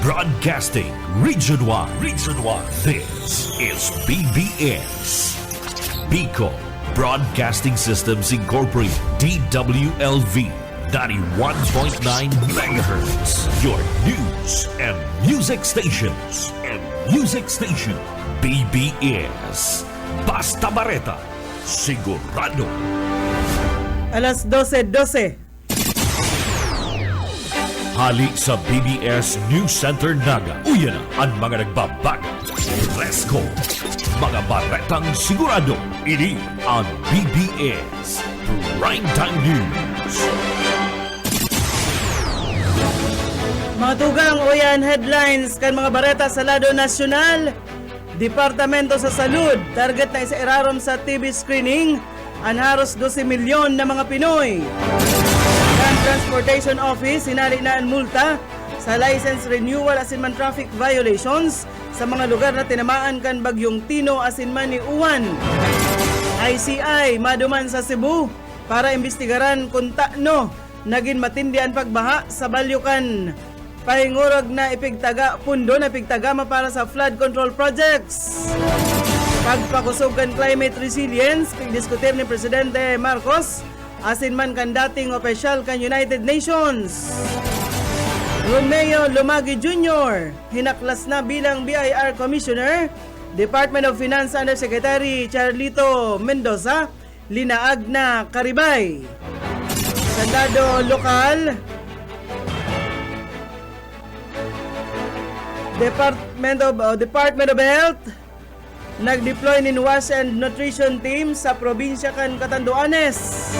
Broadcasting Region 1. Region 1. This is BBS. Bicol Broadcasting Systems Incorporated. DWLV. 91.9 megahertz. Your news and music stations. BBS. Basta Bareta. Sigurado. Alas 12:12. Hali sa BBS News Center Naga. Uyan na ang mga nagbabaga. Presko. Mga baretang sigurado. Ini ang BBS Primetime News. Mga tugang uyan headlines kan mga bareta sa lado nasyonal. Departamento sa Salud, target na isa irarom sa TV screening ang haros 12 milyon na mga Pinoy. Land Transportation Office, hinali na ang multa sa license renewal asin man traffic violations sa mga lugar na tinamaan kan bagyong Tino asin man ni Uwan. ICI, maduman sa Cebu para imbestigaran kung taano naging matindihan pagbaha sa Balyukan. Pahingurog na ipigtaga pundo na ipigtagama para sa flood control projects. Pagpakusog kan climate resilience, pigdiskutir ni Presidente Marcos asin man kan dating opisyal kan United Nations. Romeo Lumagi Jr. hinaklas na bilang BIR Commissioner. Department of Finance Undersecretary Charlito Mendoza linaag na karibay. Sa lado lokal, Department of Health nag-deploy nin wash and nutrition team sa probinsya kan Catanduanes.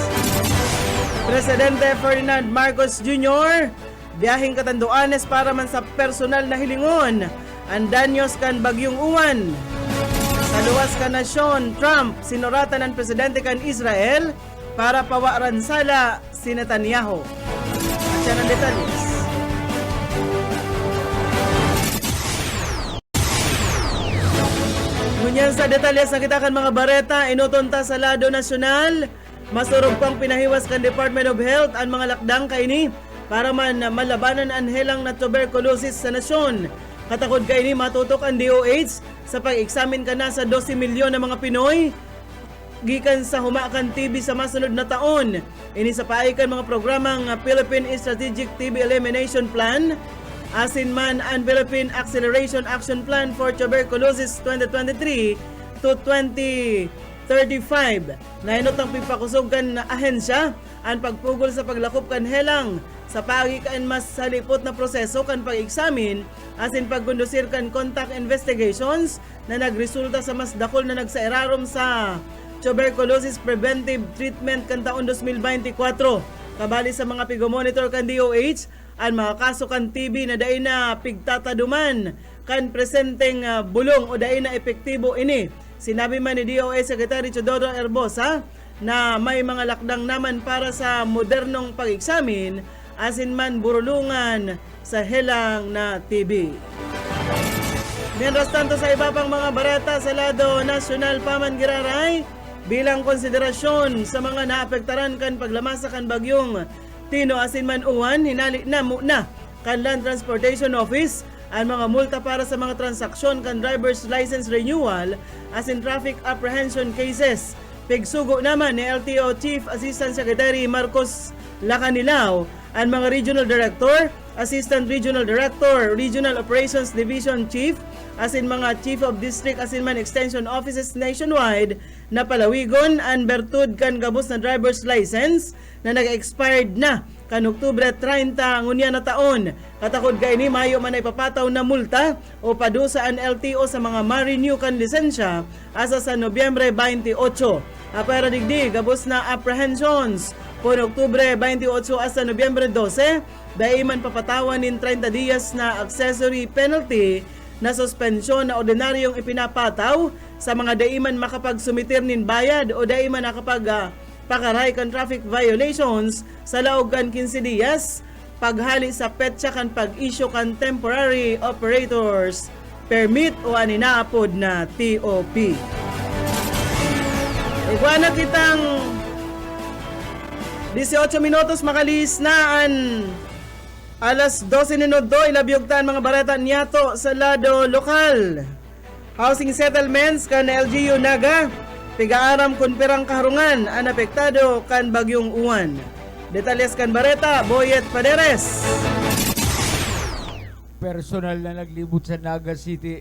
Presidente Ferdinand Marcos Jr. biyahing Catanduanes para man sa personal na hilingon ang danyos kan bagyong Uwan. Sa luwas kan nasyon, Trump sinuratan ng presidente kan Israel para pawaran sala si Netanyahu. At yan ang detalles. Ngunyan sa detalles na kita kan mga bareta, inutunta sa lado nasyonal, masurog pang pinahiwas kan Department of Health ang mga lakdang kaini para man malabanan ang helang na tuberculosis sa nasyon. Katakod kaini matutok ang DOH sa pag-examine ka na sa 12 milyon na mga Pinoy gikan sa humakan TB sa masunod na taon. Ini sa paikan mga programang Philippine Strategic TB Elimination Plan, asin man ang Philippine Acceleration Action Plan for Tuberculosis 2023 to 2035. Nahinot ang pipakusugan na ahensya ang pagpugol sa paglakop kan helang sa pagikan mas salipot na proseso kan pag-examine asin pagkondusir kan contact investigations na nagresulta sa mas dakol na nagsairarom sa tuberculosis preventive treatment kan taon 2024. Kabali sa mga pigomonitor kan DOH ang mga kaso kan TB na daay na pigtataduman kan presenteng bulong o daay na epektibo ini. Sinabi man ni DOH Secretary Teodoro Herbosa na may mga lakdang naman para sa modernong pag-examine asin man burulungan sa helang na TB. Mientras tanto sa iba pang mga barata sa lado nasyonal paman giraray, bilang konsiderasyon sa mga naapektaran kan paglamasa kan bagyong Tino asin man Uwan, hinali na muna kan Land Transportation Office ang mga multa para sa mga transaksyon kan driver's license renewal asin traffic apprehension cases. Pigsugo naman ni LTO Chief Assistant Secretary Marcos Lacanilao ang mga Regional Director, Assistant Regional Director, Regional Operations Division Chief, asin mga Chief of District asin man Extension Offices nationwide na palawigon ang bertud kan gabos na driver's license na nag-expired na kan Oktubre 30 ngunya na taon. Katakod kay ni Mayo man ay papataw na multa o padusa ang LTO sa mga ma-renew kan lisensya asa sa Nobyembre 28. Apara digdi gabos na apprehensions po Oktubre 28 hasta Nobyembre 12, daiman papatawan nin 30 dias na accessory penalty na suspensyon na ordinaryong ipinapataw sa mga daiman makapagsumitir nin bayad o daiman nakapag pakaray kan traffic violations sa laog kan 15 dias, paghali sa petsa kan pag-issue kan temporary operators permit o aninaapod na TOP. Iguana kitang 18 minutos makalis na ang Alas 12 minuto, ilabyugtan mga barata niyato sa lado lokal. Housing settlements kan LGU Naga, pigaaram kun pirang kaharungan ang apektado kan bagyong uwan. Detalyes kan bareta, Boyet Paderes. Personal na naglibot sa Naga City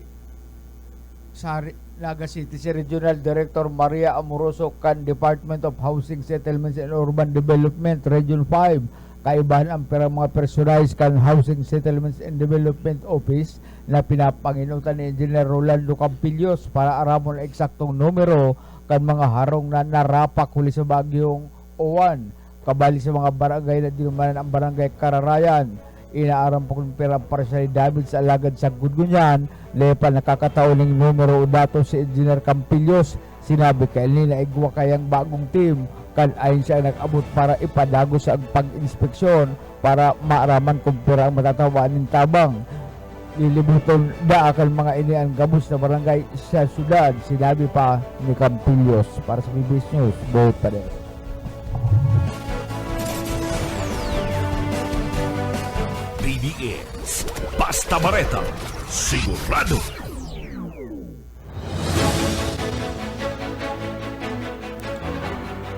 si Regional Director Maria Amoroso kan Department of Housing Settlements and Urban Development Region 5. Kaibahan ang perang mga personalized kan Housing Settlements and Development Office na pinapanginutan ni Engineer Rolando Campillos para aramon ang eksaktong numero kan mga harong na narapak huli sa bagyong uwan. Kabali sa mga barangay na dinumanan ang barangay Kararayan. Inaaram po kung perang partially damage sa alagad sa Gudgunyan. Lepa nakakataon ng numero o datos si Engineer Campillos. Sinabi kay nila igwa kayang bagong team kan ayon siya nag-abot para ipadago sa pag-inspeksyon para maaraman kung pera ang matatawaan ng tabang. Lilibuton da akal mga ini ang gabos na barangay sa syudad, sinabi pa ni Campillos. Para sa PBS News, Boyet Paderes. PBS Basta Bareta, sigurado.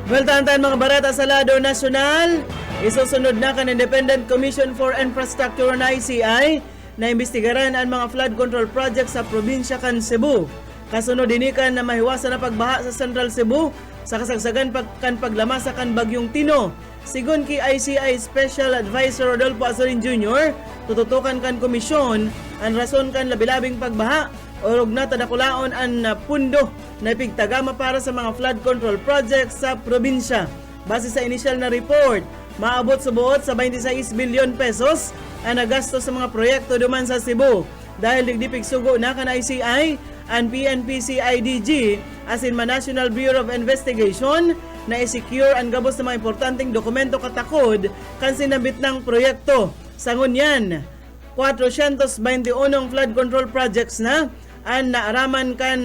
Weltantan mga barata sa lado nasyonal, isusunod na kan Independent Commission for Infrastructure na ICI na imbestigaran ang mga flood control projects sa probinsya kan Cebu. Kasunod dinikan na mahiwasan na pagbaha sa Central Cebu sa kasagsagan kan paglamasa kan bagyong Tino. Sigon ki ICI Special Advisor Rodolfo Azorin Jr., tututukan kan komisyon ang rason kan labilabing pagbaha o na tadakulaon ang pundo na ipigtagama para sa mga flood control projects sa probinsya. Base sa initial na report, maabot sa buot sa 26 bilyon pesos ang nagasto sa mga proyekto duman sa Cebu. Dahil digdipig sugo na kan ICI ang PNP-CIDG as in National Bureau of Investigation na i-secure ang gabos ng mga importanteng dokumento katakod kan sinabit ng proyekto. Sangon yan, 421 flood control projects na ang naaraman kan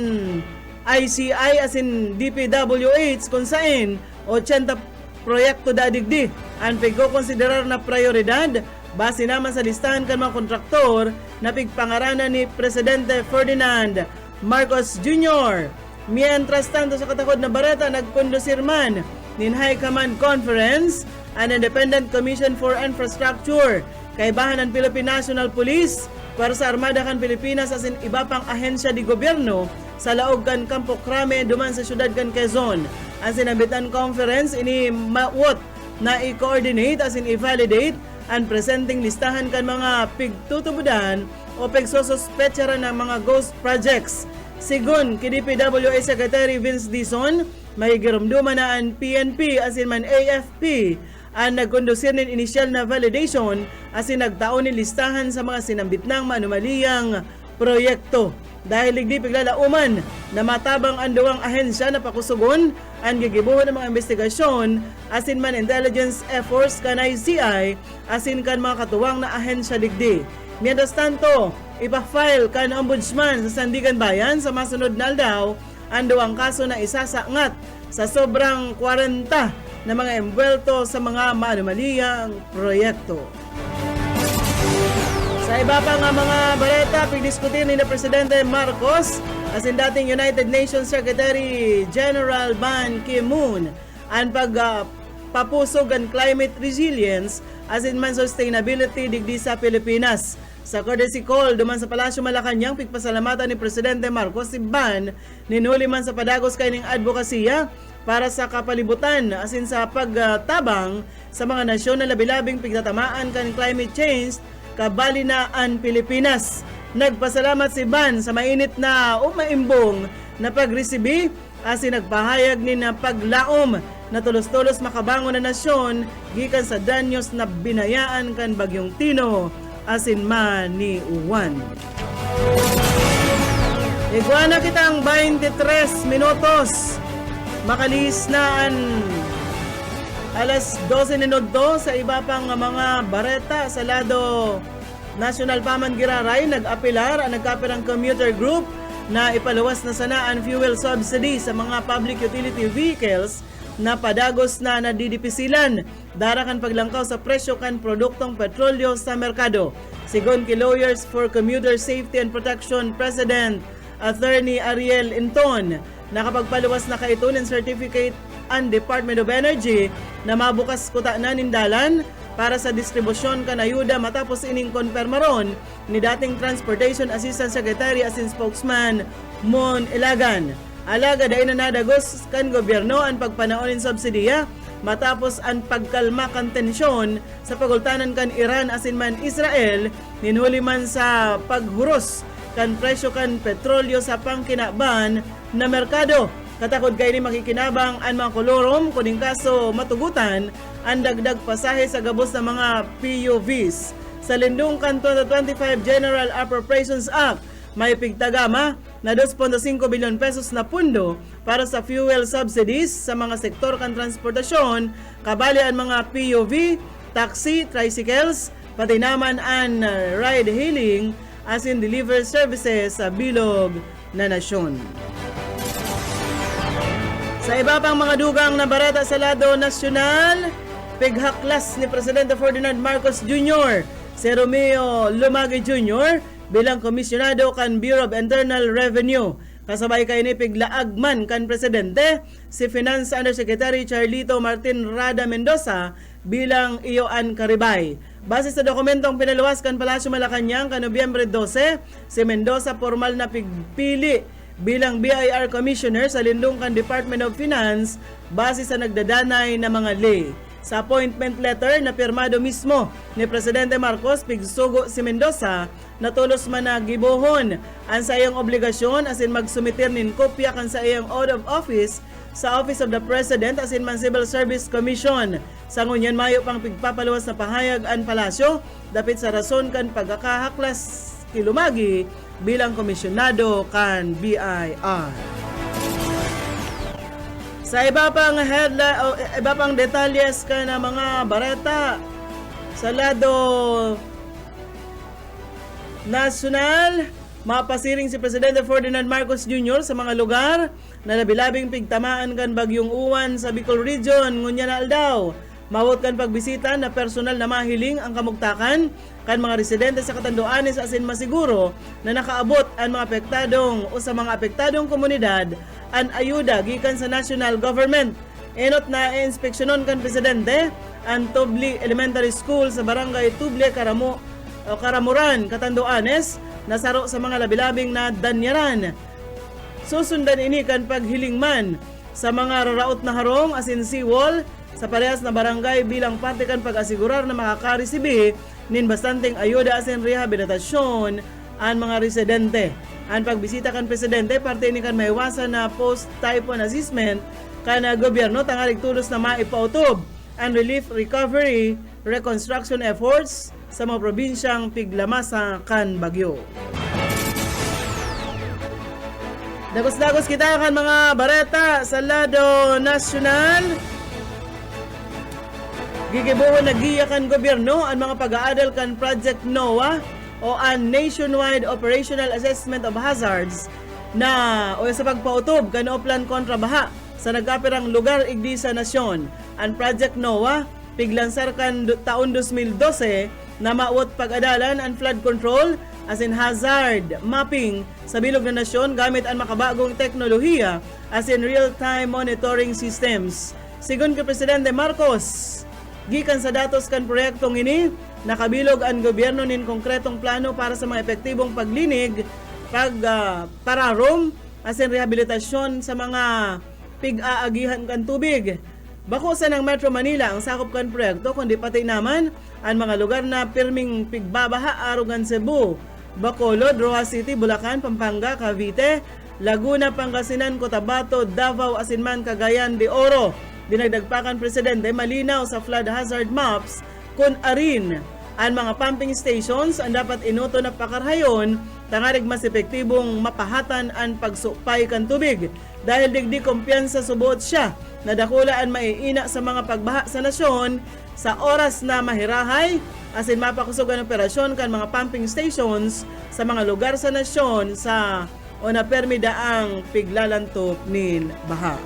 ICI as in DPWH kung saan 80 proyekto dadigdi ang pigko-konsiderar na prioridad base naman sa listahan kan mga kontraktor na pigpangaranan ni Presidente Ferdinand Marcos Jr. Mientras tanto sa katakod na barata, nagkondusir man nin High Command Conference an Independent Commission for Infrastructure kaibahan ng Philippine National Police para sa Armada kan Pilipinas as in iba pang ahensya di gobyerno sa laog kan Campo Crame duman sa syudad kan Quezon. Ang sinabitan conference ini mawot na i-coordinate as in i-validate ang presenting listahan kan mga pigtutubudan o pigsosospetsara ng mga ghost projects. Sigon KDPWA Secretary Vince Dizon, may girumduman na ang PNP as in man AFP ang nagkondusir ng initial na validation as in nagtaon ni listahan sa mga sinambit ng manumaliyang proyekto. Dahil ligdi piglalauman na matabang ang duwang ahensya na pakusugon ang gigibuhan ng mga investigasyon as in man intelligence efforts kan ICI as in kan mga katuwang na ahensya digdi. Mientras tanto, ipa-file kan ombudsman sa Sandigan Bayan sa masunod na aldaw ang duwang kaso na isasangat sa sobrang 40 na mga embwelto sa mga manumaliyang proyekto. Sa iba pa nga mga baleta, pigdiskutin ni na Presidente Marcos as in dating United Nations Secretary General Ban Ki-moon ang pagpapusog ang climate resilience as in man sustainability digdi sa Pilipinas. Sa courtesy call duman sa Palasyo Malacanang, pigpasalamatan ni Presidente Marcos si Ban ninuli man sa padagos kayning advokasya para sa kapalibutan as in sa pagtabang sa mga nasyon na labilabing pigtatamaan kan climate change kabali na ang Pilipinas. Nagpasalamat si Ban sa mainit na umaimbong na pagresibi as in nagpahayag ni na paglaom na tulos-tulos makabangon na nasyon gikan sa danyos na binayaan kan bagyong Tino as in mani uwan. Iguana kitang 23 minutos. Makalis na ang alas 12 minuto sa iba pang mga bareta sa lado National Paman Giraray. Nag-apilar ang nagkapirang commuter group na ipaluwas na sana ang fuel subsidy sa mga public utility vehicles na padagos na nadidipisilan dara kan paglangkaw sa presyo kan produktong petrolyo sa merkado. Sigon kay Lawyers for Commuter Safety and Protection President Attorney Ariel Inton, nakapagpaluwas na kaito ng certificate ang Department of Energy na mabukas kuta na nindalan para sa distribusyon kan ayuda matapos ining konpermaron ni dating Transportation Assistant Secretary as in spokesman Mon Ilagan. Alaga dahil na nadagos kan gobyerno ang pagpanaon ng subsidiya matapos ang pagkalma kan tensyon sa pagultanan kan Iran asin man Israel ninhuli man sa paghuros kan presyo kan petrolyo sa pangkinaban na merkado. Katakod kay ni makikinabang ang mga kolorom kuning kaso matugutan ang dagdag pasahe sa gabos ng mga PUVs. Sa lindung kan 2025 General Appropriations Act, may pigtagama na 2.5 bilyon pesos na pundo para sa fuel subsidies sa mga sektor kan transportasyon, kabali ang mga PUV, taxi, tricycles, pati naman ang ride-hailing as in delivery services sa bilog na nasyon. Sa iba pang mga dugang na barata sa lado nasyonal, pighaklas ni Presidente Ferdinand Marcos Jr. si Romeo Lumagi Jr. bilang komisyonado kan Bureau of Internal Revenue. Kasabay kay ni piglaagman kan Presidente si Finance Undersecretary Charlito Martin Rada Mendoza bilang Ioan Caribay. Base sa dokumentong pinaluwas kan Palasyo Malacañang kan Nobyembre 12, si Mendoza formal na pigpili bilang BIR Commissioner sa lindung kan Department of Finance base sa nagdadanay na mga lay. Sa appointment letter na pirmado mismo ni Presidente Marcos, pigsugo si Mendoza na tulos man na gibuhon ang sa iyang obligasyon asin magsumitir nin kopya kan sa iyang oath of office sa Office of the President asin man Civil Service Commission. Sa ngunyan mayo pang pigpapaluwas na pahayag ang palasyo dapit sa rason kan pagkakahaklas kilumagi bilang komisyonado kan BIR. Sa iba pang detalyes ka na mga bareta sa lado nasyonal, mapasiring si Presidente Ferdinand Marcos Jr. sa mga lugar na labilabing pigtamaan kan bagyong uwan sa Bicol Region, ngunya na aldaw. Mawot kan pagbisita na personal na mahiling ang kamugtakan kan mga residente sa Catanduanes asin masiguro na nakaabot ang mga apektadong o sa mga apektadong komunidad ang ayuda gikan sa national government. Enot na inspeksyonon kan Presidente ang Tubli Elementary School sa Barangay Tubli, Karamuran, Catanduanes na saro sa mga labilabing na danyaran. Susundan ini kan paghilingman sa mga raraot na harong asin seawall sa parehas na barangay bilang parte kan pag-asigurar na makakaresibi nin bastanteng ayuda asin rehabilitasyon ang mga residente. Ang pagbisita kan Presidente, parte ni kan maiwasan na post-typhoon assessment kan gobyerno tangarig tulos na maipautob ang relief, recovery, reconstruction efforts sa mga probinsyang piglamasa kan bagyo. Dagos-dagos kita kan mga bareta sa lado nasyonal. Gigibuhon na giya kan gobyerno ang mga pag-aadal kan Project NOAA o ang Nationwide Operational Assessment of Hazards na o sa pagpautob kan Oplan kontra baha sa nagkapirang lugar igdi sa nasyon. Ang Project NOAA piglansar kan taon 2012 na maawot pag-adalan ang flood control as in hazard mapping sa bilog na nasyon gamit ang makabagong teknolohiya as in real-time monitoring systems. Sigon kay Presidente Marcos, gikan sa datos kan proyektong ini, nakabilog ang gobyerno nin konkretong plano para sa mga epektibong paglinig, pararom, as in rehabilitasyon sa mga pig-aagihan kan tubig. Bako sa ng Metro Manila ang sakop kan proyekto, kundi pati naman ang mga lugar na pirming pigbabaha arugan Cebu, Bacolod, Rojas City, Bulacan, Pampanga, Cavite, Laguna, Pangasinan, Cotabato, Davao, Asinman, Cagayan de Oro. Dinagdagpakan Presidente malinaw sa flood hazard maps kung arin ang mga pumping stations ang dapat inuto na pakarhayon tangarig mas epektibong mapahatan ang pagsupay kan tubig dahil digdi kumpiyansa subuot siya na dakula ang maiina sa mga pagbaha sa nasyon sa oras na mahirahay asin mapakusog ang operasyon kan mga pumping stations sa mga lugar sa nasyon sa o na permida ang piglalantop nin baha.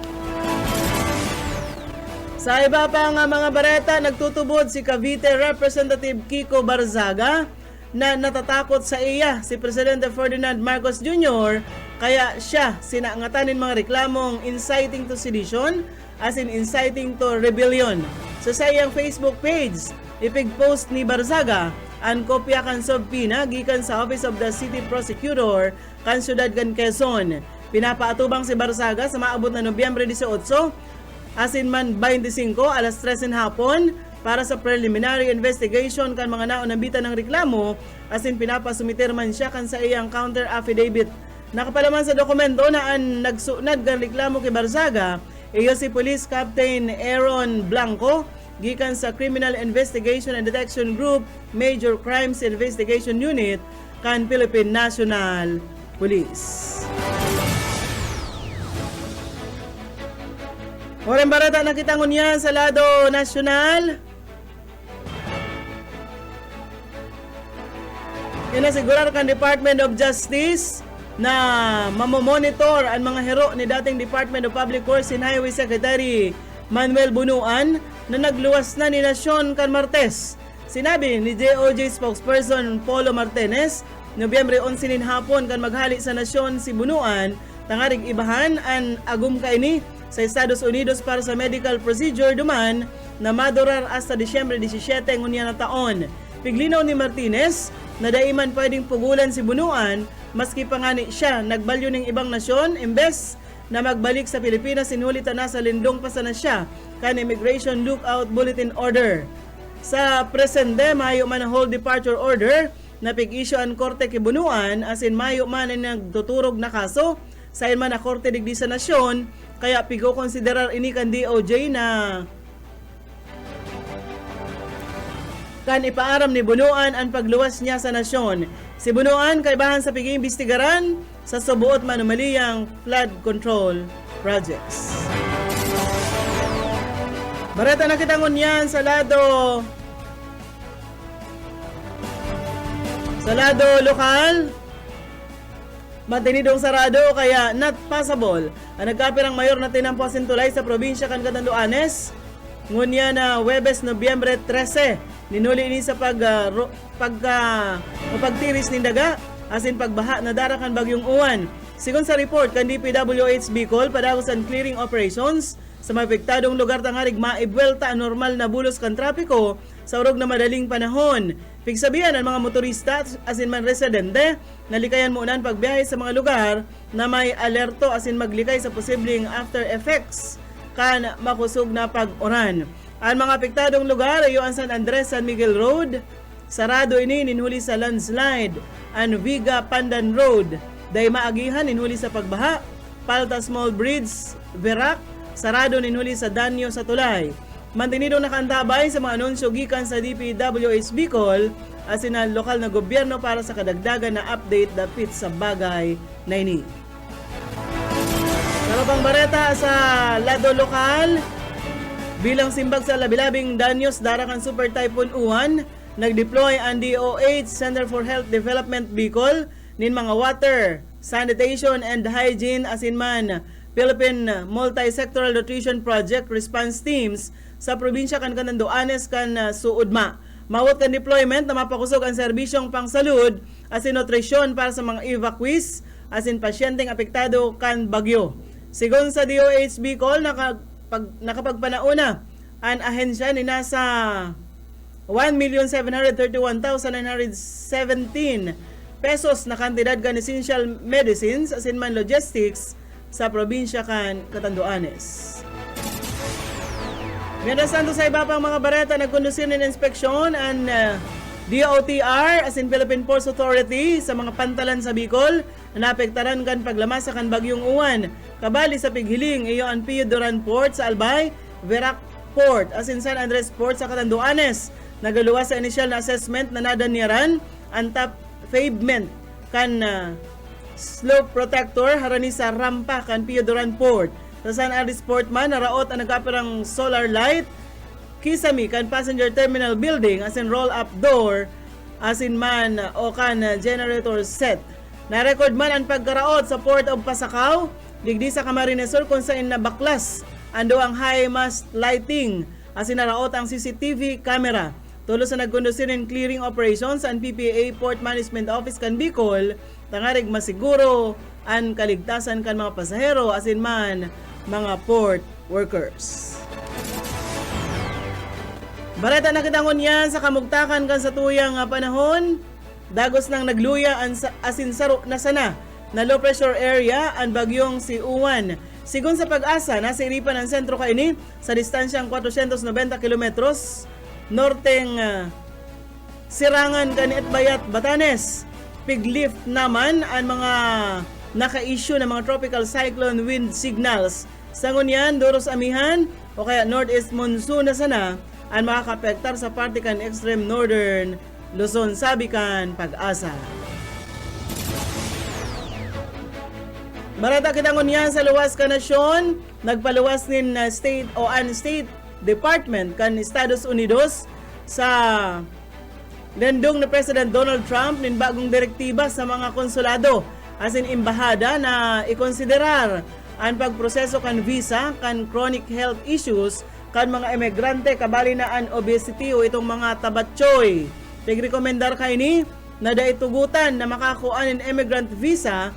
Sa iba pang mga bareta, nagtutubod si Cavite Representative Kiko Barzaga na natatakot sa iya si Presidente Ferdinand Marcos Jr. kaya siya sinangatanin mga reklamong inciting to sedition as in inciting to rebellion. So sa iyang Facebook page, ipig-post ni Barzaga ang kopya kan subpina gikan sa Office of the City Prosecutor kan Syudad kan Quezon. Pinapaatubang si Barzaga sa maabot na Nobyembre 18 asin man 25 alas 3 hapon para sa preliminary investigation kan mga naunang ng reklamo asin pinapasumiter man siya kan sa iyang counter affidavit. Nakapalaman sa dokumento na ang nagsunad kan reklamo kay Barzaga iyo si Police Captain Aaron Blanco gikan sa Criminal Investigation and Detection Group Major Crimes Investigation Unit kan Philippine National Police. Oren barata nakita ngunyan sa lado nasyonal. Inasigurar kan Department of Justice na mamomonitor ang mga hero ni dating Department of Public Works and Highway Secretary Manuel Bunuan na nagluwas na ni Nasyon kan Martes. Sinabi ni DOJ spokesperson Polo Martinez, Nobyembre 11 nin hapon kan maghali sa Nasyon si Bunuan, tangarig ibahan ang agum kaini sa Estados Unidos para sa medical procedure duman na madurar hasta Disyembre 17 ngunya na taon. Piglinaw ni Martinez na daiman pwedeng pugulan si Bunuan maski pangani siya nagbalyo ng ibang nasyon imbes na magbalik sa Pilipinas sinulita na sa lindong pa sana siya kan Immigration Lookout Bulletin Order. Sa presente, mayo man ang whole departure order na pig-issue ang korte kay Bunuan asin mayo man ang nagtuturog na kaso sa man na korte digdi sa nasyon kaya pigo konsiderar ini kan DOJ na kan ipaaram ni Bunuan ang pagluwas niya sa nasyon. Si Bunuan kaibahan sa pag-iimbestigaran sa subuot manumaliyang flood control projects. Barata na kitangon yan sa lado lokal. Mantinidong sarado kaya not possible ang nagkapirang mayor na tinampuasin tulay sa probinsya kan Catanduanes. Ngunya na Huwebes, Nobyembre 13, ninuli ini sa pagtiris ni daga asin pagbaha na darakan bagyong uwan. Sigon sa report kan DPWH Bicol, padagos ang clearing operations sa mga apektadong lugar tangarig maibwelta ang normal na bulos kan trapiko sa urog na madaling panahon. Pigsabihan ang mga motorista asin man residente nalikayan muna ang pagbiyahe sa mga lugar na may alerto asin maglikay sa posibleng after effects kan makusog na pag-uran. Ang mga apektadong lugar ay ang San Andres San Miguel Road, sarado ini ninhuli sa landslide, ang Viga Pandan Road, day maagihan ninhuli sa pagbaha, Palta Small Bridge, Verac, sarado ninhuli sa danyo sa tulay. Mantinidong nakaantabay sa mga anunsyo gikan sa DPWH Bicol asin ang lokal na gobyerno para sa kadagdagan na update dapit sa bagay na ini. Karapang bareta sa lado lokal, bilang simbag sa labilabing danyos darakan Super Typhoon Uwan, nag-deploy ang DOH Center for Health Development Bicol nin mga water, sanitation and hygiene asin man Philippine Multi-Sectoral Nutrition Project response teams sa probinsya kan Catanduanes kan Suudma. Mawat kan deployment na mapakusog ang serbisyong pangsalud asin nutrisyon para sa mga evacuees asin pasyenteng apektado kan bagyo. Sigon sa DOH Bicol, nakapagpanauna ang ahensya ni nasa 1,731,917 pesos na kantidad kan essential medicines asin man logistics sa probinsya kan Catanduanes. Mientras tanto sa iba pang mga bareta, nagkondusir ng inspeksyon ang DOTR as in Philippine Ports Authority sa mga pantalan sa Bicol na naapektaran kan paglamasa kan bagyong uwan. Kabali sa pighiling iyo ang Pio Duran Port sa Albay, Verac Port as in San Andres Port sa Catanduanes. Nagaluwas sa initial na assessment na nadanyaran ang top pavement kan slope protector harani sa rampa kan Pio Duran Port. Sa San Andres Port man, naraot ang nagkapirang solar light, kisami kan passenger terminal building as in roll-up door, as in man o kan generator set. Na-record man ang pagkaraot sa Port of Pasacao, digdi sa Camarines Sur kung saan nabaklas ando ang high mast lighting as inaraot ang CCTV camera. Tulos sa nagkondusir in clearing operations ang PPA Port Management Office kan Bicol, tangarig masiguro ang kaligtasan kan mga pasahero asin man mga port workers. Bareta na kitangon yan sa kamugtakan kan sa tuyang panahon. Dagos nang nagluya ang asin saro na sana na low pressure area ang bagyong si Uwan. Sigun sa pag-asa, nasa iripan ang sentro kaini sa distansyang 490 kilometros norteng Sirangan Ganiit Bayat, Batanes. Piglift naman ang mga naka-issue ng mga tropical cyclone wind signals. Sa ngunyan, Doros Amihan o kaya northeast monsoon na sana ang makakapektar sa parte kan extreme northern Luzon, sabi kan pag-asa. Barata kitangon yan sa luwas ka nasyon, nagpaluwas nin state o state department kan Estados Unidos sa landong na President Donald Trump nin bagong direktiba sa mga konsulado asin embahada na ikonsiderar ang pagproseso kan visa kan chronic health issues kan mga emigrante kabali na an obesity o itong mga tabatchoy. Pigrekomendar kay ni na daitugutan na makakuha ng immigrant visa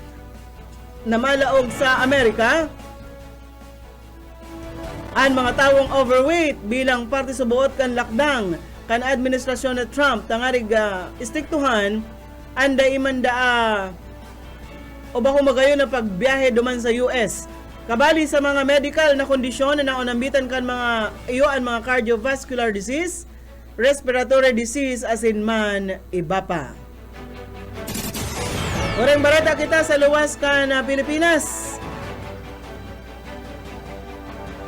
na malaog sa Amerika ang mga tawong overweight bilang parte sa buot kan lakdang kan administrasyon na Trump tangarig istiktuhan anda imanda o bako magayo na pagbiyahe duman sa US. Kabali sa mga medical na kondisyon na naunambitan kan mga iyoan mga cardiovascular disease, respiratory disease asin man iba pa. Oreng barata kita sa luwas kan Pilipinas.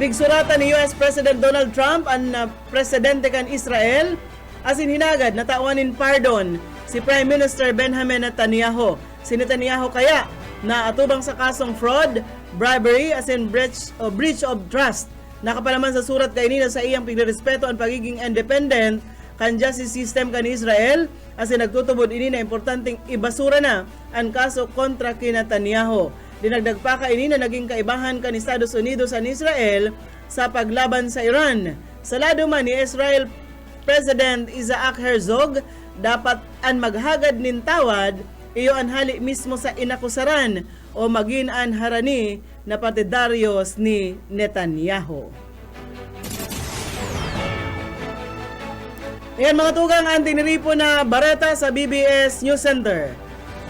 Pigsuratan ni US President Donald Trump ang presidente kan Israel asin hinagad na tawanin pardon si Prime Minister Benjamin Netanyahu. Si Netanyahu kaya na atubang sa kasong fraud, bribery asin breach of trust. Nakapalaman sa surat kay nina sa iyang pagrespeto ang pagiging independent kan justice system kan Israel asin nagtutubod ini na importanteng ibasura na ang kaso kontra kay Netanyahu. Dinagdag pa kay ini na naging kaibahan kan Estados Unidos an Israel sa paglaban sa Iran. Sa lado man ni Israel President Isaac Herzog dapat ang maghagad nin tawad iyo ang hali mismo sa inakusaran o maging ang harani na partidaryos ni Netanyahu. Ayan mga tugang ang tiniripo na bareta sa BBS News Center.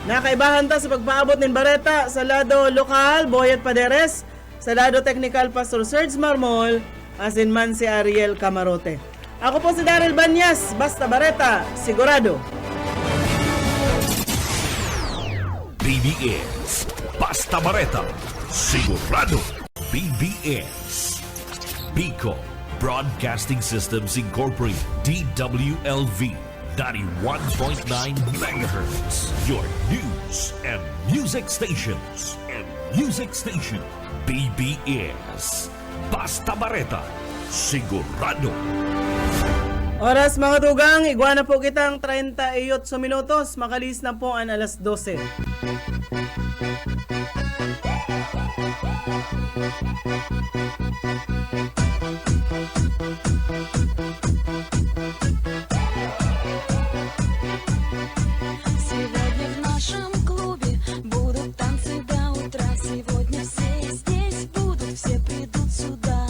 Nakaibahan ta sa pagpaabot ng bareta sa lado lokal, Boyet Paderes, sa lado technical, Pastor Serge Marmol, asin man si Ariel Camarote. Ako po si Daryl Banyas, basta bareta, sigurado. BBS Basta Bareta Sigurado. BBS Bicol Broadcasting Systems Incorporated, DWLV 91.9 MHz, your news and music stations. BBS Basta Bareta Sigurado. Oras mga tugang, iguana po kitang 38 minutos, makalis na po ang alas 12. Сегодня в нашем клубе будут танцы до утра. Сегодня все здесь будут, все придут сюда.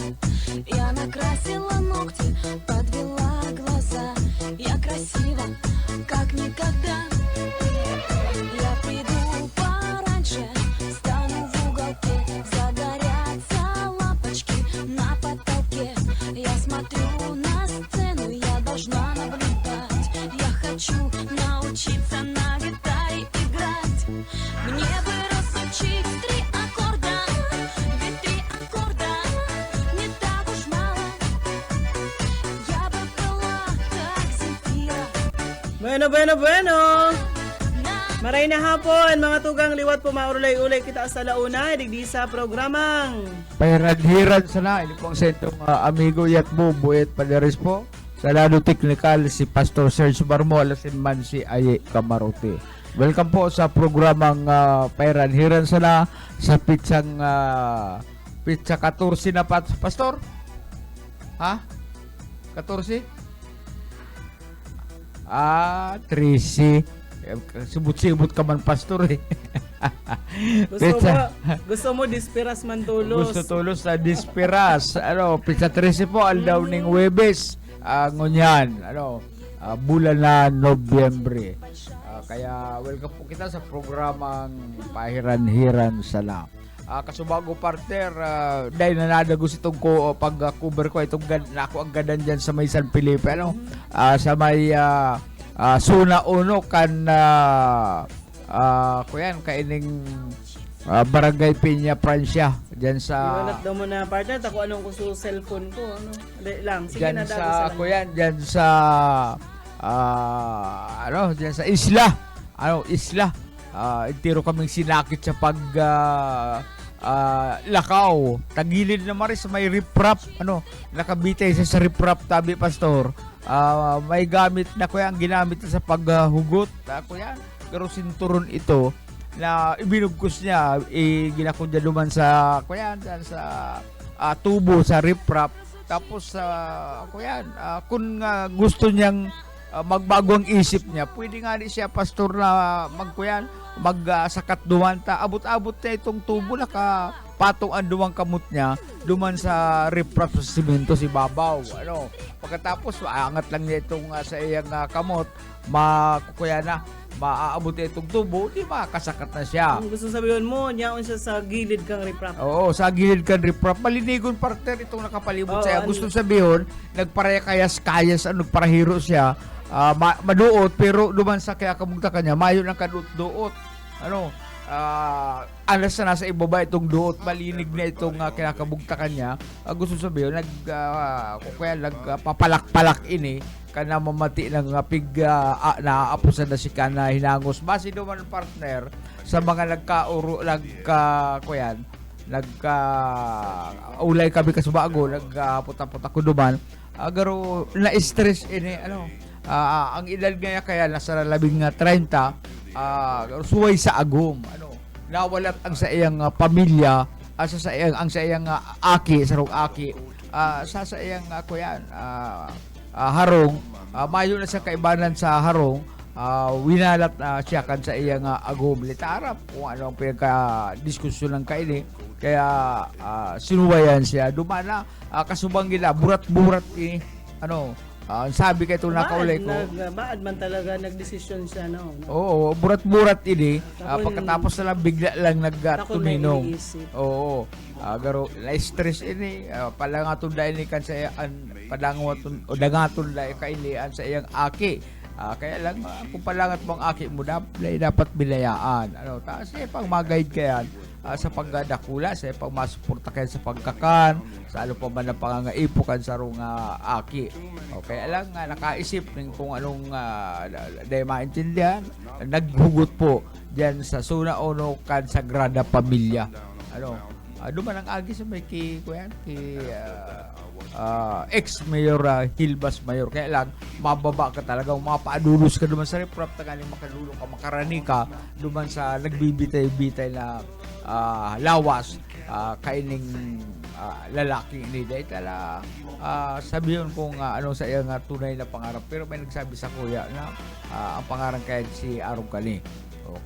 Я накрасила ногти, подвела глаза. Я красива, как никогда. Я приду пораньше, стану в уголке. Загорятся лампочки на потолке. Я смотрю на сцену, я должна наблюдать. Я хочу научиться на гитаре играть. Мне бы разучить 3 аккорда, ведь 3 аккорда не так уж мало. Я бы была как Земфира. Bueno. Maray na hapon, mga tugang liwat po maurulay-ulay kita sa launa, digdi sa programang. Pairadhiran sana, ini pong sentong amigo yat Boyet Paderes po. Sa lado technical, si Pastor Serge Marmol, asin man si Aye Camarote. Welcome po sa programang Pairadhiran sana sa pitsang Pizza 14 na pastor? Ha? 14? 13. Sibut-sibut ka man, pastor eh. Gusto mo disperas man tulos. Gusto tulos na disperas. Pizza 13 po, aldaw ning Webes. Ngunyan, bulan na Nobyembre. Kaya welcome po kita sa programang Pahiran-Hiran Sala. Kasubago partner, dahil nanadagos itong pag-cover ko itong ako ang gadan dyan sa may San Felipe, sa may Suna Uno kan kuyan kaining Barangay Piña Francia dyan sa Iwanat daw mo na partner, tako anong gusto cellphone ko, Dali lang, sige dyan na sa kuyan, dyan sa dyan sa isla. Isla. Itiro kaming sinakit sa pag lakaw. Tagilid na maris may riprap. Nakabitay siya sa riprap, tabi pastor. May gamit na kuya ang ginamit sa paghugot. Kuya, pero sinturon ito na ibinugkos niya, ginakundya luman sa kuya, sa tubo sa riprap. Tapos kuya, kung gusto niyang magbago ang isip niya, pwede nga di siya pastor na magsakat duman ta, abot-abot na itong tubo na patong ang duwang kamot niya duman sa riprap sa simento si babaw. Pagkatapos aangat lang niya itong sa iyang kamot, maaabot na itong tubo, di makasakat na siya. Ang gusto sabihin mo, niyaon siya sa gilid kang riprap. Oo, sa gilid kang riprap. Malinigon partner itong nakapalibot siya. Gusto sabihin, nagparekayas-kayas, nagparahiro siya, maduot, pero duman sa kaya kamugta kanya, mayo ng kaduot-duot. Alas na nasa ibaba itong duot, malinig na itong kinakabugta kanya. Gusto sabihin, nagpapalak-palak ini, kana mamati ng naaapusan na si kana hinangos. Base duman partner, sa mga ulay kami kasubago, nagputa-puta ko duman, agaro na-stress ini, ang edad nga kaya nasa 30, suway sa agom, nawalat ang sa iyang pamilya, ang sa iyang aki, sarong aki, sa iyang harong, mayo na sa kaibanan sa harong, winalat siya kan sa iyang agom. Litarap kung ano ang pinagka-diskusyon ng kaini, kaya sinuwayan siya, dumana, kasubang gila, burat-burat ini, sabi kay itong nakaulay ko. Baad man talaga nagdesisyon siya, Oo, burat-burat ini. Pagkatapos na lang, bigla lang nagtuminong. Oo. Garo, na-stress ini. Palangatun da ini kan sa palangatun da kailian sa iyang aki. Kaya lang, kung palangat mong aki mo, dapat bilayaan. Taas pang mag-guide kayan sa pagdakula, sa pagmasuporta kayo sa pagkakan, sa ano pa man na pangangaipukan sa rong aki. Kaya lang, nakaisip ng kung anong dahil maintindihan, naghugot po dyan sa Suna Uno kan Sagrada Pamilya. Duman ang agi sa may ex-mayor Hilbas Mayor. Kaya lang, mababa ka talaga, mapaadulos ka duman sa riprap, tagaling makalulong ka, makarani ka duman sa nagbibitay-bitay na lawas, kaining lalaki ni dahil tala sabihin kung ano sa iyang tunay na pangarap, pero may nagsabi sa kuya na ang pangarap kaya si Arong Kani.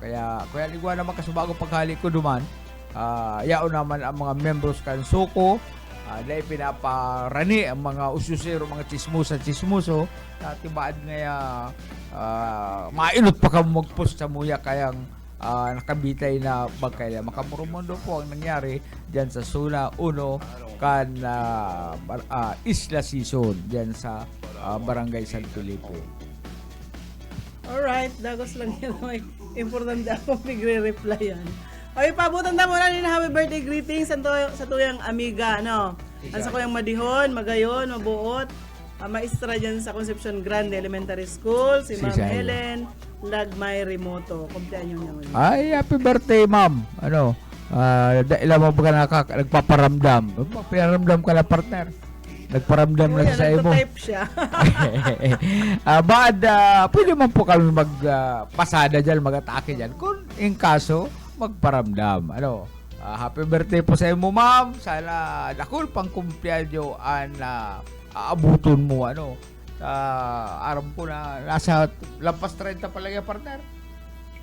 Kaya ligwa naman kasubago paghali ko duman, yao naman ang mga members kan Suko, dahil pinaparani ang mga ususero, mga chismuso, tibaan ngaya mainot pa ka mag-post sa muya kayang nakabitay na bagkaya. Makamurumondo po ang nangyari dyan sa Suna Uno kan Isla Season dyan sa Barangay San Felipe. Alright, dagos lang yan. Importante ako magre-reply yan. Okay, pabutan na muna ni happy birthday greetings sa tuyang amiga, Ang sa kuyang madihon, magayon, mabuot, maestra dyan sa Concepcion Grande Elementary School, si Ma'am Helen Lagmay Remoto. Kumpleanyo niya ulit. Ay, happy birthday, ma'am. Ilan mo ba nagpaparamdam? Nagpaparamdam ka na, partner. Nagparamdam na sa iyo mo. Nagpa-type siya. Pwede man po kami magpasada dyan, mag-atake dyan. Kung in kaso, magparamdam. Happy birthday po sa mo, ma'am. Sana dakol pang kumpleanyo an aabuton mo ano. Aram ko na nasa lampas 30 pa lang yung partner.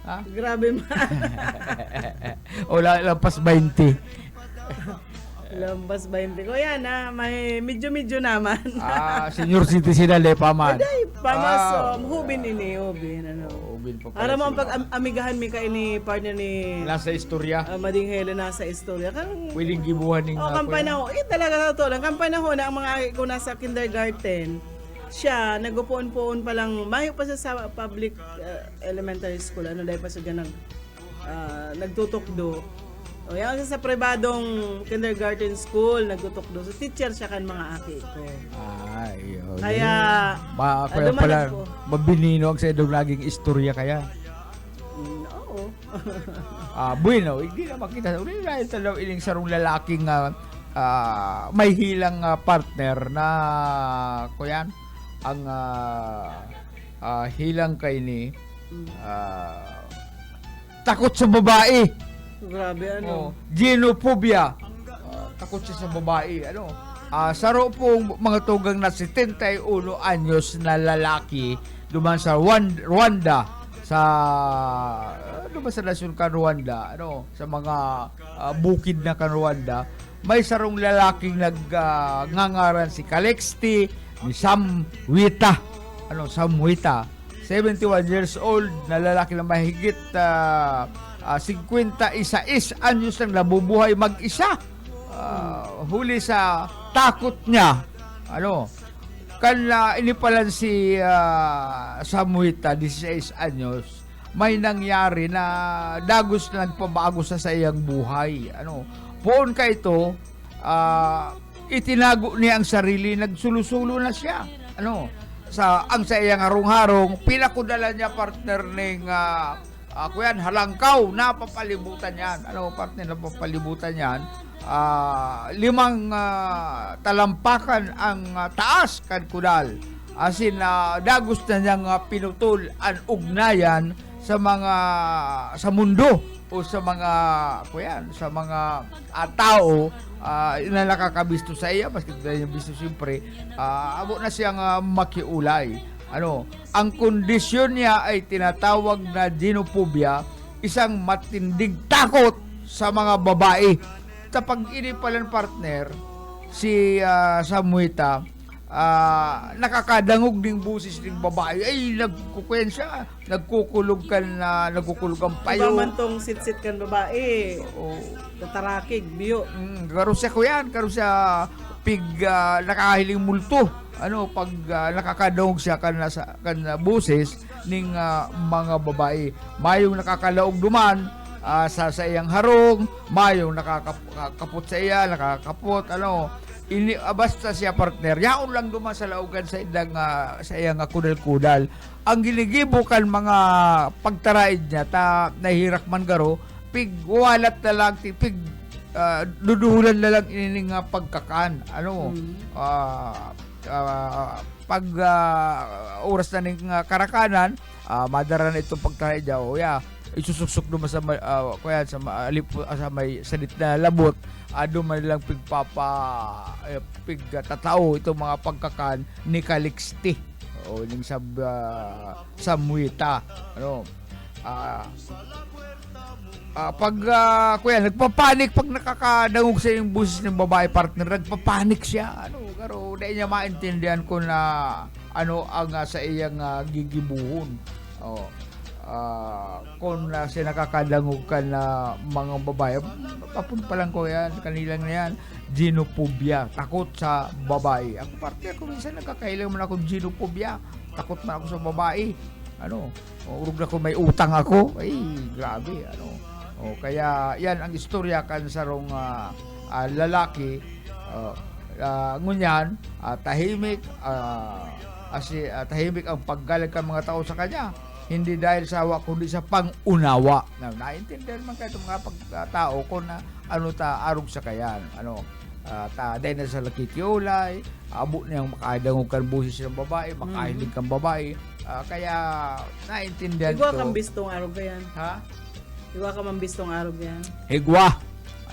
Ha? Grabe man. O lampas 20. Lambas 20 ko yan may medyo naman. Senior citizen na lepa man. Aday, pamas, hubin ano. Ubin pa pala. Aram mo ang sila. pag-amigahan mi ka ini partner ni Nasa istorya. Mading Helen nasa istorya. Kang Pwedeng gibuhan ng kampanya ho. Talaga to lang. Kampanya ho na ang mga ko nasa kindergarten. Siya, nagupuon-puon pa lang. Mayo pa siya sa public elementary school. Ano, dahil pa siya nagtutukdo. O yan siya sa pribadong kindergarten school, nagtutukdo. So, teacher siya kan mga aki ko. Yun. Kaya, Kaya lumalag pala, po. mabinino ang sa idong laging istorya kaya. Oo. Bueno, hindi na makita. Uli na ito daw iling sarong lalaking may hilang partner na kuyan ang hilang kay ni takot sa babae. Grabe ano. Genophobia. Takot siya sa babae. Ano? Saro pong mga tugang na 71 anyos na lalaki duman sa Rwanda duman sa nasyon kan Rwanda, ano, sa mga bukid na kan Rwanda, may sarong lalaking ngangaran si Calixte ni Samwita. Ano, Samwita. 71 years old na lalaki na mahigit 51 anyos nang nabubuhay mag-isa. Huli sa takot niya. Ano? Inipalan si Samwita, 16 anyos. May nangyari na dagos na nagpabago sa iyang buhay. Ano? Poon ka ito, itinago niya ang sarili, nagsulusulo na siya. Ano? Sa iyang harong-harong, pinakudala niya partner ng kuyan, halangkaw, napapalibutan yan. Ano, partner, napapalibutan yan. 5 talampakan ang taas kan kudal. As in, dagos na niyang pinutol ang ugnayan sa mundo o sa mga kuyan, sa mga tao na nakakabisto sa iya, maski niya bisto siyempre, abo na siyang makiulay. Ano, ang kondisyon niya ay tinatawag na genophobia, isang matinding takot sa mga babae. Kapag inipalan partner si Samwita, nakakadangog ding busis ng babae, ay nagkukuyan siya, nagkukulog ang payo. Pamantong sit-sit kan babae. Tatarakig, biyo. Karo siya kuyan, karo siya nakahiling multo. Ano, pag nakakadaog siya kan buses ning mga babae, mayong nakakalaog duman sa iyang harong, mayong nakakapot sa iya, nakakapot ano, basta siya partner yaon lang duman sa laugan sa iyang kudal-kudal. Ang giligibo kan mga pagtaraid niya nahirak man garo, walat na lang pig duduhulan na lang inining pagkakan ano. Pag oras na ng karakanan, madara na itong pagtahay daw, isusuksok naman sa may salit na labot, duman lang pigtatao itong mga pagkakan ni Calixte o ning Samwita. Ano, nagpapanik pag nakakadangog sa yung busis ng babae partner, nagpapanik siya. Ano, pero dahil niya maintindihan ko na ano ang sa iyang gigibuhon. Kung siya nakakadangog ka na mga babae, papun pa lang ko yan, kanilang na yan, genophobia, takot sa babae. Ako partner ko minsan nakakailang man akong genophobia, takot man ako sa babae. Ano, urog na ko may utang ako, ay grabe, ano. Kaya yan ang istorya kan sarong lalaki, ngunyan tahimik tahimik ang paggalag ng mga tao sa kanya, hindi dahil sa awa kundi sa pang-unawa. Naintindihan man kayo mga pagtao kung ano arog sa kayan, ano, dahil na sa lakikiulay, abo na yung makadangog kan busis ng babae, makahilig kang babae, kaya naintindihan Igwa to. kang bistong arog yan. Ha? Igwa ka man bistong arog yan. Higwa.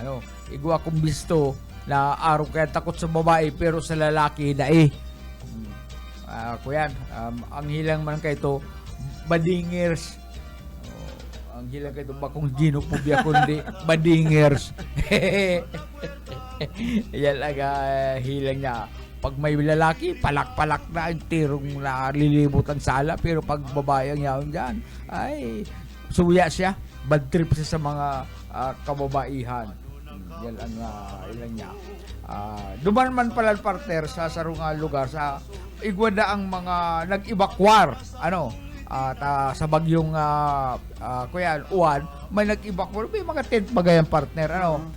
Ano, igwa kong bisto na araw kaya takot sa babae pero sa lalaki dae. Kuyan, ang hilang man kay to badingers. Ang hilang kay to bakong ginopobia kundi badingers. Yan lang hilang niya. Pag may lalaki, palak-palak na ang tirong nalilibot ang sala. Pero pag babae ang yaon dyan, ay suya siya. Bad trip siya sa mga kababaihan. Yan ang ilan niya. Duman man pala partner sa sarungang lugar sa igwada ang mga nag-evacuar. Sa bagyong kuya uwan, may nag-evacuar, may mga tent bagayan partner,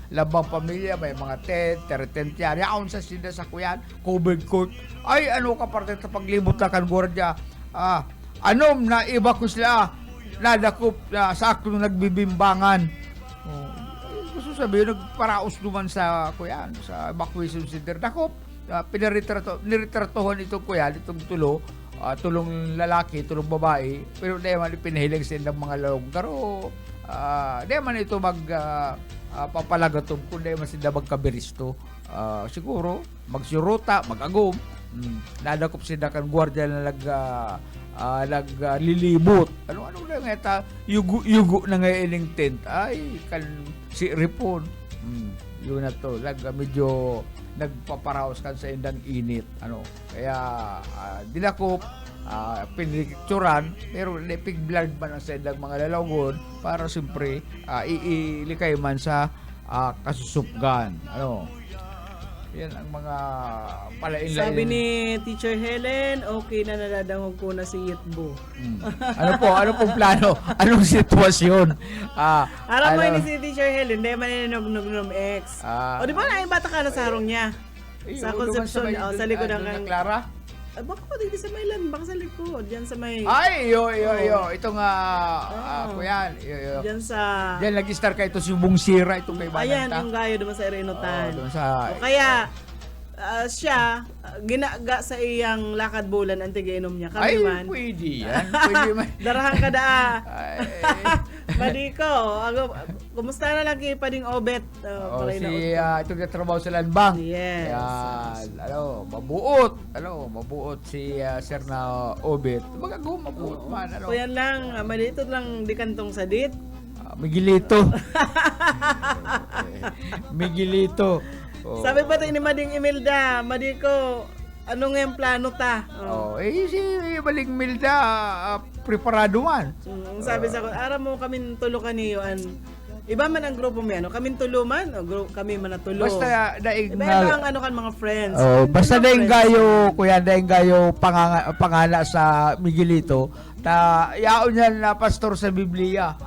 labang pamilya, may mga tent yan, yaon sa sida sa kuyan, COVID coat, ay ka partner sa paglibot na kan gwardiya, na evacuar sila, nadakop sa akong nagbibimbangan. Gusto sabihin, nagparaos naman sa kuyan, sa evacuation center, dakop, niritratohan itong kuyan, itong tulong lalaki, tulong babae, pero di man ipinahiling sila ng mga lalong garo, di man ito papalagatom, kung di man sila magkabiristo, siguro magsuruta, magagom, nadakop sila kan gwardiya na naglilibot, ano na nga yugo na nga ining tent, ay kan si Ripon, yun na to, medyo nagpaparaos kan sa indang init, kaya dinakop, pinicturan, pero pig-blood man ang sa indang mga lalagon para siyempre iilikay man sa kasusupgan, yan ang mga palain. Sabi ni Teacher Helen, okay na nadadangog ko na si Yitbo. Ano po plano? Anong sitwasyon? Alam mo ni si Teacher Helen, hindi man ninog X. O di ba na bata ka na sa harong niya? Sa Concepcion, sa likod ng Clara? Baka pa dito sa Maylan, baka sa likod, diyan sa may... Ay, yo. Ito nga, kuyan. Diyan sa... Diyan nag-star ka ito si Bungsira, itong kay Bananta. Ayan, yung gayo doon sa Irenutan. Sa... Kaya, siya, ginaga sa iyang lakad bulan ang tigainom niya. Kami man. Pwede yan. Pwede man. Darahan ka daa. Madiko, kumusta na lang kay Pading Obet? Itong natrabaho sa Lanbang. Yes. Yan, mabuot si Sir na Obet. Mabuot man. So yan lang, malito lang di kantong sadit. Miguelito. Miguelito. Sabi pa tayo ni Mading Imelda, Madiko, ano nga yung plano ta? Si Baling Milda, preparado man. Sabi sa ko, ara mo kami tulo kaniyoan. Iba man ang grupo mo yan, kami tulo man, kami man na tulo. Basta daing iba ang mga friends. Basta daing gayo, kuya, daing gayo pangana sa Miguelito. Yaon yan na pastor sa Biblia.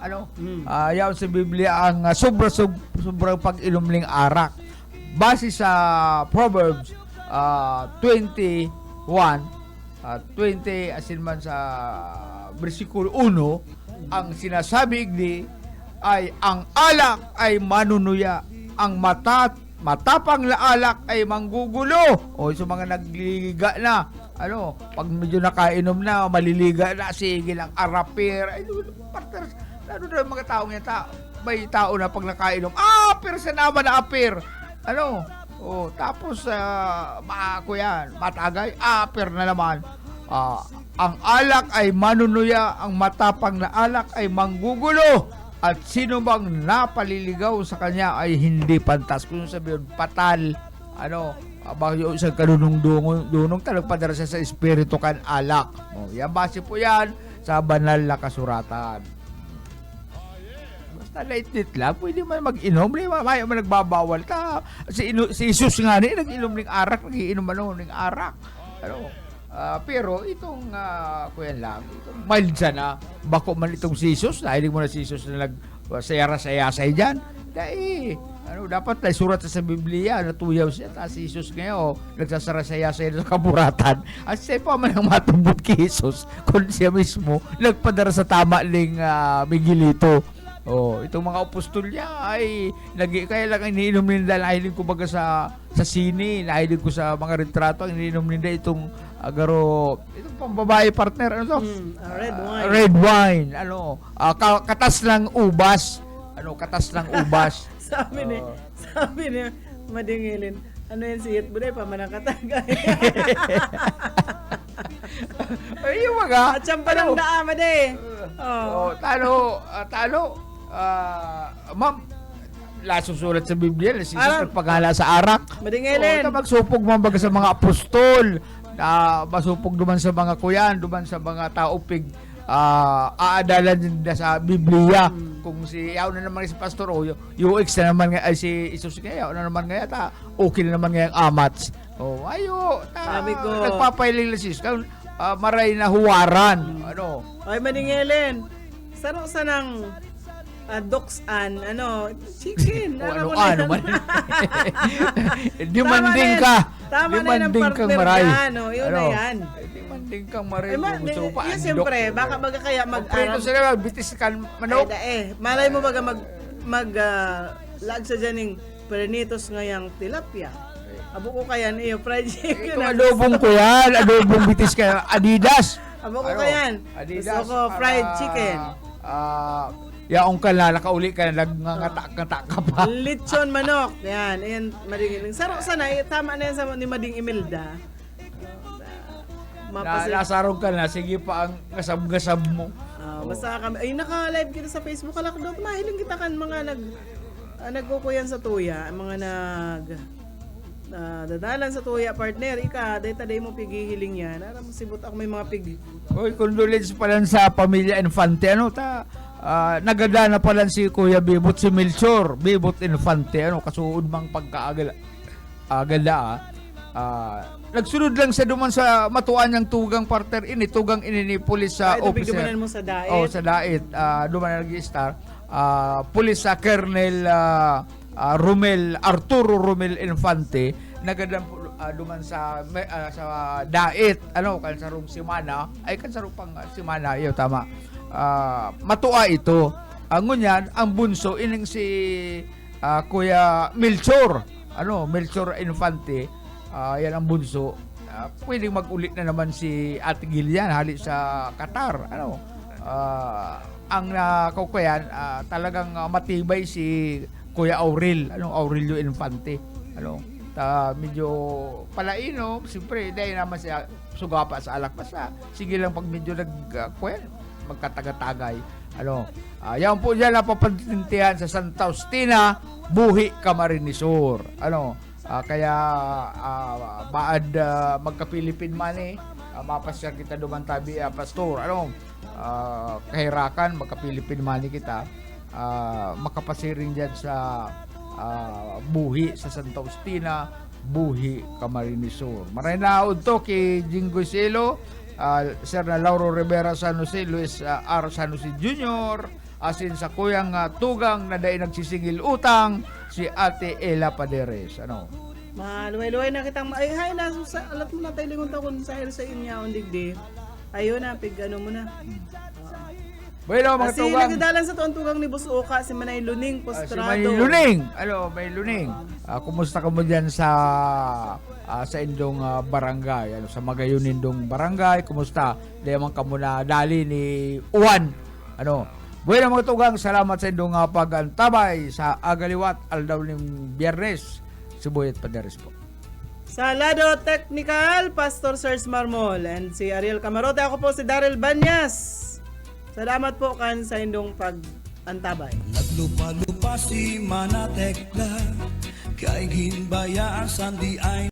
Yaon sa Biblia ang sobrang pag-ilumling arak. Base sa Proverbs 21, 20 asin man sa versikulo 1, ang sinasabi igdi ay ang alak ay manunuya, ang matapang na alak ay manggugulo. So mga nagliga na, pag medyo nakainom na, maliliga na, sige lang arapir. Partners, na mga taong yan, may tao na pag nakainom, apir sa naman na apir. Tapos yan, matagay, apir na naman. Ang alak ay manunuya, ang matapang na alak ay manggugulo. At sino bang napaliligaw sa kanya ay hindi pantas. Kung sabihin, patal, bakit isang kanunong-dunong talagpadara siya sa espiritu kan alak. Yan, base po yan sa banal na kasuratan. Basta light-lit lang, pwede man mag-inom, may nagbabawal ka. Si Jesus nga nag-inom ng arak, nag-inom ng arak. Pero itong kuyan lang, itong mild sana, bako man itong si Jesus, nahilig mo na si Jesus na nagsayara-sayasay dyan. Dahil, dapat na surat sa Biblia, natuyaw siya, tapos si Jesus ngayon, nagsasarasayasay sa kaburatan. At siya pa man ang matumbot kay Jesus, kung siya mismo, nagpadara sa tama ng Miguelito. Itong mga apostol niya ay kaya lang iniinom nila, nahilig ko baga sa sine, nahilig ko sa mga retrato, iniinom nila itong itong pambabae partner, red wine. Katas ng ubas. Katas ng ubas. sabi ni Madingilin, ano yan siyat buday pa manakatagay. Ay, yung mga... At siyang palang daa, Made. Oh, talo. Ma'am, susulat sa Biblia, na si Jesus Aram. nagpaghala sa arak. Madingilin. Magsupog mo baga sa mga apostol, masupog duman sa mga kuyan, duman sa mga taupig, aadalan nila sa Biblia. Kung si yaw na naman si pastor o UX na naman nga ay si Isus nga yaw na naman nga ta okay na naman nga yung amats. Sabi ko, nagpapailing lang sis maray na huwaran. Ay, Madingilin. Saro sa nang doksan, chicken. Ano man. Demanding ka. Tama na yun ang Demanding kang partner maray. ka, yun na yan. Demanding kang maray. Yun, siyempre, baka baga kaya Prito sila, bitis ka manok. Malay mo baga lagsa dyan yung pernitos ngayang tilapia. Abo ko kaya iyo, fried chicken. Ito adobong ko yan, adobong bitis ka, Adidas. Abo ko kaya, gusto ko fried chicken. Yaong ka na, nakauli ka na, nagngangata ka pa. Lechon manok. Yan, ayan, Mading. Saro sana, tama na yan sa ni Mading Imelda. Nasarog ka na, sige pa ang gasab-gasab mo. Basta kami, ay naka-live kita sa Facebook, kalak daw, mahiling kita kan mga nagkukuyan sa tuya, mga dadalan sa tuya partner, day mo pigihiling yan. Aram mo sibot ako may mga pigi. Oy, condolence pala sa pamilya Infante. Nagada na pala si Kuya Bibot, si Melchor Bibot Infante. Kasuod mang pagkaagala. Nagsunod lang sa duman sa matuan niyang tugang partner tugang pulis sa officer. Dumanan mo sa dait. Sa dait. Duman nag-star. Pulis sa Colonel Arturo Romel Infante nagadan duman sa dait kan sa rong simana kan sa rong pang simana tama matua ito ngunyan ang bunso ining si Kuya Melchor Infante yan ang bunso pwedeng mag-ulit na naman si Ate Gillian hali sa Qatar ang kukuyan talagang matibay si Kuya Aurelio Infante. Medyo palaino, siyempre, dahil naman siya sugapa sa alak. Basta, sige lang pag medyo magkatagatagay. Yan po dyan napapantintihan sa Santa Justina, Buhi, Camarinesur. Kaya, baad magka-Philippine money, mapasya kita duman tabi, pastor. Kahirakan, magka-Philippine money kita. Makapasiring dyan sa Buhi sa Santa Justina, Buhi, Camarinesur. Maray na to kay Jingoy Silo, Sir na Lauro Rivera San Jose, Luis R. San Jose Jr., asin sa kuyang tugang na dahil nagsisingil utang, si Ate Ella Paderes. Maluway-luway na kitang hi na alat mo na tayo lingon taon sa inya on digdi. Ayun na mo na. Bueno, mga Kasi tugang. nagdalan sa tugang ni Boss Oka, si Manay Luning Postrado. Si May Luning. May Luning. Kumusta ka mo dyan sa indong barangay? Sa Magayunindong barangay? Kumusta? Diyan man ka muna dali ni Juan. Bueno, mga tugang, salamat sa indong pagantabay sa agaliwat aldaw ng Biyernes. Sibuyat Paderes po. Sa lado technical, Pastor Serge Marmol and si Ariel Camarote. Ako po si Daryl Banyas. Salamat po kan sa indong pag-antabay. Naglupa-lupa si Manatekla, kay ginbayaan sandi ay